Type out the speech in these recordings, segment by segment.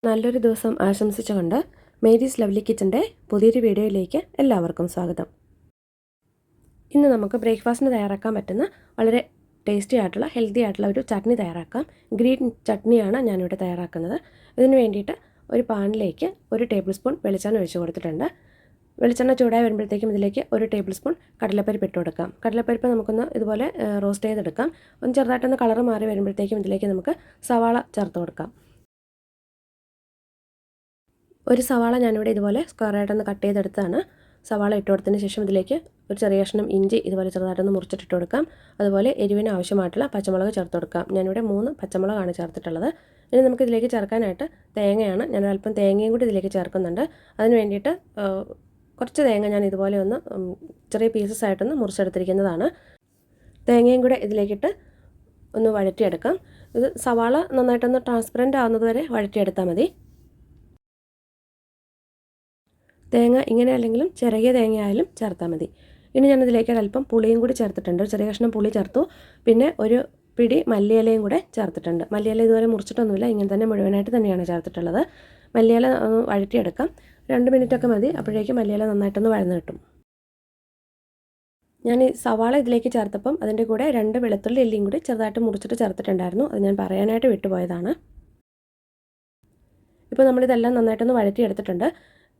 നല്ലൊരു ദിവസം ആശംസിച്ചുകൊണ്ട് മേരീസ് ലവ്ലി കിച്ചൻ്റെ പുതിയൊരു വീഡിയോയിലേക്ക് എല്ലാവർക്കും സ്വാഗതം. ഇന്ന് നമുക്ക് ബ്രേക്ക്ഫാസ്റ്റിന് തയ്യാറാക്കാൻ പറ്റുന്ന വളരെ ടേസ്റ്റി ആയിട്ടുള്ള ഹെൽത്തി ആയിട്ടുള്ള ഒരു ചട്നി തയ്യാറാക്കാം. ഗ്രീൻ ചട്നിയാണ് ഞാനിവിടെ തയ്യാറാക്കുന്നത്. ഇതിന് വേണ്ടിയിട്ട് ഒരു പാനിലേക്ക് 1 ടേബിൾ സ്പൂൺ വെളിച്ചെണ്ണ ഒഴിച്ച് കൊടുത്തിട്ടുണ്ട്. വെളിച്ചെണ്ണ ചൂടായി വരുമ്പോഴത്തേക്കും ഇതിലേക്ക് 1 ടേബിൾ സ്പൂൺ കടലപ്പരിപ്പ് ഇട്ട് കൊടുക്കാം. കടലപ്പരിപ്പ് നമുക്കൊന്ന് ഇതുപോലെ റോസ്റ്റ് ചെയ്തെടുക്കാം. ഒന്ന് ചെറുതായിട്ടൊന്ന് കളറ് മാറി വരുമ്പോഴത്തേക്കും ഇതിലേക്ക് നമുക്ക് സവാള ചേർത്ത് കൊടുക്കാം. ഒരു സവാള ഞാനിവിടെ ഇതുപോലെ സ്ക്വയറായിട്ടൊന്ന് കട്ട് ചെയ്തെടുത്താണ്. സവാള ഇട്ട് കൊടുത്തതിന് ശേഷം ഇതിലേക്ക് ഒരു ചെറിയ കഷ്ണം ഇഞ്ചി ഇതുപോലെ ചെറുതായിട്ടൊന്ന് മുറിച്ചിട്ട് കൊടുക്കാം. അതുപോലെ എരിവിന് ആവശ്യമായിട്ടുള്ള പച്ചമുളക് ചേർത്ത് കൊടുക്കാം. ഞാനിവിടെ 3 പച്ചമുളകാണ് ചേർത്തിട്ടുള്ളത്. ഇനി നമുക്ക് ഇതിലേക്ക് ചേർക്കാനായിട്ട് തേങ്ങയാണ്. ഞാൻ അല്പം തേങ്ങയും കൂടി ഇതിലേക്ക് ചേർക്കുന്നുണ്ട്. അതിന് വേണ്ടിയിട്ട് കുറച്ച് തേങ്ങ ഞാൻ ഇതുപോലെ ഒന്ന് ചെറിയ പീസസ് ആയിട്ടൊന്ന് മുറിച്ചെടുത്തിരിക്കുന്നതാണ്. തേങ്ങയും കൂടെ ഇതിലേക്കിട്ട് ഒന്ന് വഴറ്റിയെടുക്കാം. ഇത് സവാള നന്നായിട്ടൊന്ന് ട്രാൻസ്പെറൻ്റ് ആവുന്നത് വരെ വഴറ്റിയെടുത്താൽ മതി. തേങ്ങ ഇങ്ങനെ അല്ലെങ്കിലും ചെറിയ തേങ്ങ ആയാലും ചേർത്താൽ മതി. ഇനി ഞാനിതിലേക്ക് ഒരല്പം പുളിയും കൂടി ചേർത്തിട്ടുണ്ട്. ചെറിയ കഷ്ണം പുളി ചേർത്തു. പിന്നെ ഒരു പിടി മല്ലിയിലയും കൂടെ ചേർത്തിട്ടുണ്ട്. മല്ലിയില ഇതുവരെ മുറിച്ചിട്ടൊന്നുമില്ല, ഇങ്ങനെ തന്നെ മുഴുവനായിട്ട് തന്നെയാണ് ചേർത്തിട്ടുള്ളത്. മല്ലിയില ഒന്ന് വഴറ്റിയെടുക്കാം. 2 മിനിറ്റൊക്കെ മതി. അപ്പോഴേക്കും മല്ലിയില നന്നായിട്ടൊന്ന് വഴന്ന് കിട്ടും. ഞാൻ ഈ സവാള ഇതിലേക്ക് ചേർത്തപ്പം അതിൻ്റെ കൂടെ 2 വെളുത്തുള്ളി എല്ലിയും കൂടി ചെറുതായിട്ട് മുറിച്ചിട്ട് ചേർത്തിട്ടുണ്ടായിരുന്നു. അത് ഞാൻ പറയാനായിട്ട് വിട്ടുപോയതാണ്. ഇപ്പോൾ നമ്മളിതെല്ലാം നന്നായിട്ടൊന്ന് വഴറ്റിയെടുത്തിട്ടുണ്ട്.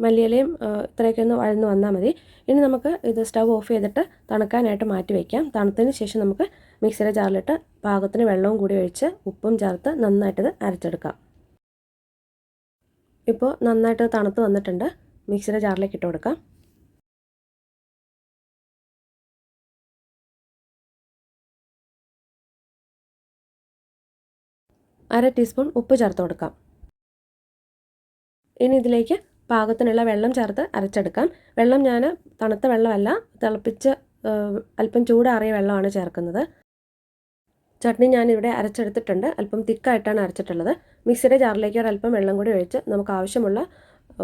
മല്ലിയിലയും ഇത്രയൊക്കെ ഒന്ന് വഴന്ന് വന്നാൽ മതി. ഇനി നമുക്ക് ഇത് സ്റ്റവ് ഓഫ് ചെയ്തിട്ട് തണുക്കാനായിട്ട് മാറ്റി വയ്ക്കാം. തണുത്തതിന് ശേഷം നമുക്ക് മിക്സിയുടെ ജാറിലിട്ട് പാകത്തിന് വെള്ളവും കൂടി ഒഴിച്ച് ഉപ്പും ചേർത്ത് നന്നായിട്ടിത് അരച്ചെടുക്കാം. ഇപ്പോൾ നന്നായിട്ട് തണുത്ത് വന്നിട്ടുണ്ട്. മിക്സിയുടെ ജാറിലേക്ക് ഇട്ട് കൊടുക്കാം. അര ടീസ്പൂൺ ഉപ്പ് ചേർത്ത് കൊടുക്കാം. ഇനി ഇതിലേക്ക് പാകത്തിനുള്ള വെള്ളം ചേർത്ത് അരച്ചെടുക്കാം. വെള്ളം ഞാൻ തണുത്ത വെള്ളമല്ല, തിളപ്പിച്ച് അല്പം ചൂടാറിയ വെള്ളമാണ് ചേർക്കുന്നത്. ചട്നി ഞാനിവിടെ അരച്ചെടുത്തിട്ടുണ്ട്. അല്പം തിക്കായിട്ടാണ് അരച്ചിട്ടുള്ളത്. മിക്സിയുടെ ജാറിലേക്ക് ഒരല്പം വെള്ളം കൂടി ഒഴിച്ച് നമുക്ക് ആവശ്യമുള്ള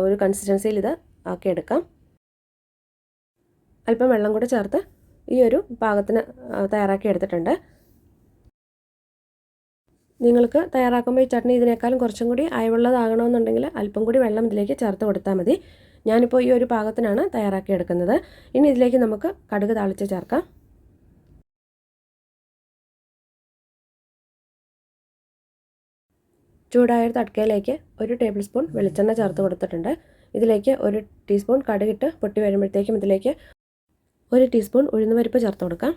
ഒരു കൺസിസ്റ്റൻസിയിൽ ഇത് ആക്കിയെടുക്കാം. അല്പം വെള്ളം കൂടി ചേർത്ത് ഈ ഒരു പാകത്തിന് തയ്യാറാക്കി എടുത്തിട്ടുണ്ട്. നിങ്ങൾക്ക് തയ്യാറാക്കുമ്പോൾ ഈ ചട്നി ഇതിനേക്കാളും കുറച്ചും കൂടി അയവുള്ളതാകണമെന്നുണ്ടെങ്കിൽ അല്പം കൂടി വെള്ളം ഇതിലേക്ക് ചേർത്ത് കൊടുത്താൽ മതി. ഞാനിപ്പോൾ ഈ ഒരു പാകത്തിനാണ് തയ്യാറാക്കി എടുക്കുന്നത്. ഇനി ഇതിലേക്ക് നമുക്ക് കടുക് താളിച്ച് ചേർക്കാം. ചൂടായ തട്ടക്കയിലേക്ക് 1 ടേബിൾ സ്പൂൺ വെളിച്ചെണ്ണ ചേർത്ത് കൊടുത്തിട്ടുണ്ട്. ഇതിലേക്ക് 1 ടീസ്പൂൺ കടുകിട്ട് പൊട്ടി വരുമ്പോഴത്തേക്കും ഇതിലേക്ക് 1 ടീസ്പൂൺ ഉഴുന്നുപരിപ്പ് ചേർത്ത് കൊടുക്കാം.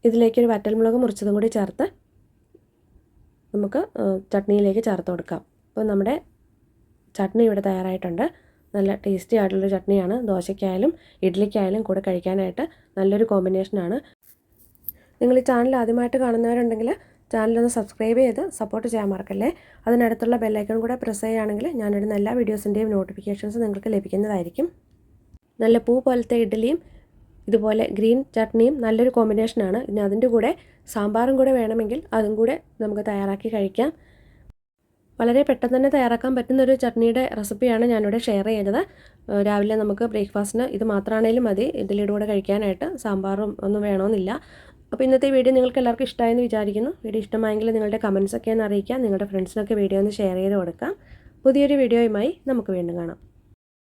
ഇതിലേക്ക് ഒരു വറ്റൽമുളക് മുറിച്ചതും കൂടി ചേർത്ത് നമുക്ക് ചട്നിയിലേക്ക് ചേർത്ത് കൊടുക്കാം. അപ്പോൾ നമ്മുടെ ചട്നി ഇവിടെ തയ്യാറായിട്ടുണ്ട്. നല്ല ടേസ്റ്റി ആയിട്ടുള്ളൊരു ചട്നിയാണ്. ദോശയ്ക്കായാലും ഇഡ്ഡലിക്കായാലും കൂടെ കഴിക്കാനായിട്ട് നല്ലൊരു കോമ്പിനേഷനാണ്. നിങ്ങൾ ഈ ചാനൽ ആദ്യമായിട്ട് കാണുന്നവരുണ്ടെങ്കിൽ ചാനലൊന്ന് സബ്സ്ക്രൈബ് ചെയ്ത് സപ്പോർട്ട് ചെയ്യാൻ മറക്കല്ലേ. അതിനടുത്തുള്ള ബെല്ലൈക്കൺ കൂടെ പ്രസ് ചെയ്യുകയാണെങ്കിൽ ഞാനിടുന്ന എല്ലാ വീഡിയോസിൻ്റെയും നോട്ടിഫിക്കേഷൻസ് നിങ്ങൾക്ക് ലഭിക്കുന്നതായിരിക്കും. നല്ല പൂ പോലത്തെ ഇഡ്ഡലിയും ഇതുപോലെ ഗ്രീൻ ചട്നിയും നല്ലൊരു കോമ്പിനേഷനാണ്. ഇനി അതിൻ്റെ കൂടെ സാമ്പാറും കൂടെ വേണമെങ്കിൽ അതും കൂടെ നമുക്ക് തയ്യാറാക്കി കഴിക്കാം. വളരെ പെട്ടെന്ന് തന്നെ തയ്യാറാക്കാൻ പറ്റുന്നൊരു ചട്നിയുടെ റെസിപ്പിയാണ് ഞാനിവിടെ ഷെയർ ചെയ്തത്. രാവിലെ നമുക്ക് ബ്രേക്ക്ഫാസ്റ്റിന് ഇത് മാത്രമാണേലും മതി. ഇഡ്ഡലിയുടെ കൂടെ കഴിക്കാനായിട്ട് സാമ്പാറും ഒന്നും വേണമെന്നില്ല. അപ്പോൾ ഇന്നത്തെ വീഡിയോ നിങ്ങൾക്ക് എല്ലാവർക്കും ഇഷ്ടമായെന്ന് വിചാരിക്കുന്നു. വീഡിയോ ഇഷ്ടമായെങ്കിൽ നിങ്ങളുടെ കമൻസൊക്കെ ഒന്ന് അറിയിക്കാം. നിങ്ങളുടെ ഫ്രണ്ട്സിനൊക്കെ വീഡിയോ ഒന്ന് ഷെയർ ചെയ്ത് കൊടുക്കാം. പുതിയൊരു വീഡിയോയുമായി നമുക്ക് വീണ്ടും കാണാം.